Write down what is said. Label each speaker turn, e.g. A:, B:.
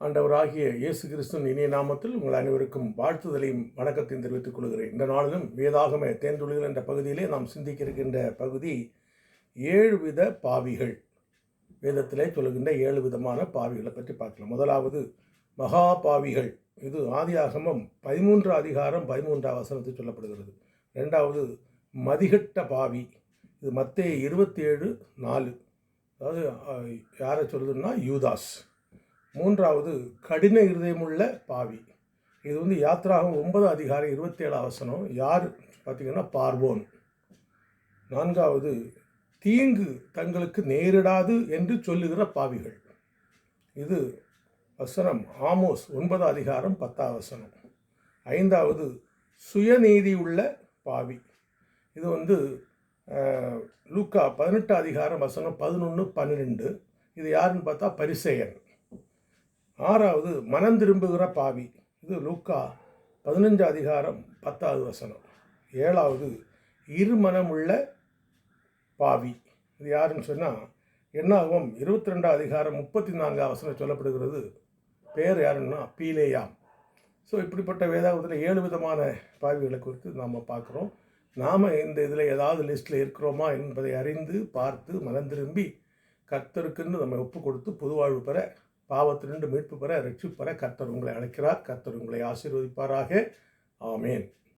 A: ஆண்டவராகிய இயேசு கிறிஸ்துவின் இனிய நாமத்தில் உங்கள் அனைவருக்கும் வாழ்த்துதலையும் வணக்கத்தையும் தெரிவித்துக் கொள்கிறேன். இந்த நாளிலும் வேதாகம தேன்துளிகள் என்ற பகுதியிலே நாம் சிந்திக்க இருக்கின்ற பகுதி 7 வித பாவிகள். வேதத்திலே சொல்லுகின்ற 7 விதமான பாவிகளை பற்றி பார்க்கலாம். முதலாவது மகா பாவிகள். இது ஆதியாகமம் 13 அதிகாரம் 13 வசனத்தில் சொல்லப்படுகிறது. இரண்டாவது மதிகட்ட பாவி. இது மத்தேயு 27:4. அதாவது யாரை சொல்லுதுன்னா யூதாஸ். மூன்றாவது கடின இருதயமுள்ள பாவி. இது யாத்ராகம் 9 அதிகாரம் 27 வசனம். யார் பார்த்தீங்கன்னா பார்வோன். நான்காவது தீங்கு தங்களுக்கு நேரிடாது என்று சொல்லுகிற பாவிகள். இது வசனம் ஆமோஸ் 9 அதிகாரம் 10 வசனம். ஐந்தாவது சுயநீதி உள்ள பாவி. இது லூக்கா 18 அதிகாரம் வசனம் 11-12. இது யாருன்னு பார்த்தா பரிசேயன். ஆறாவது மனம் திரும்புகிற பாவி. இது லூக்கா 15 அதிகாரம் 10 வசனம். ஏழாவது இருமனமுள்ள பாவி. இது யாருன்னு சொன்னால் என்னாகும் 22 அதிகாரம் 34 வசனம் சொல்லப்படுகிறது. பேர் யாருன்னா பீலேயாம். ஸோ இப்படிப்பட்ட வேதாகமத்தில் 7 விதமான பாவிகளை குறித்து நாம் பார்க்குறோம். நாம் இந்த இதில் ஏதாவது லிஸ்ட்டில் இருக்கிறோமா என்பதை அறிந்து பார்த்து மனம் திரும்பி கர்த்தருக்குன்னு நம்ம ஒப்பு கொடுத்து புதுவாழ்வு பெற, பாவத்திலிருந்து மீட்பு பெற, ரட்சிப்பு பெற கர்த்தர் உங்களை அழைக்கிறார். கர்த்தர் உங்களை ஆசீர்வதிப்பாராக. ஆமேன்.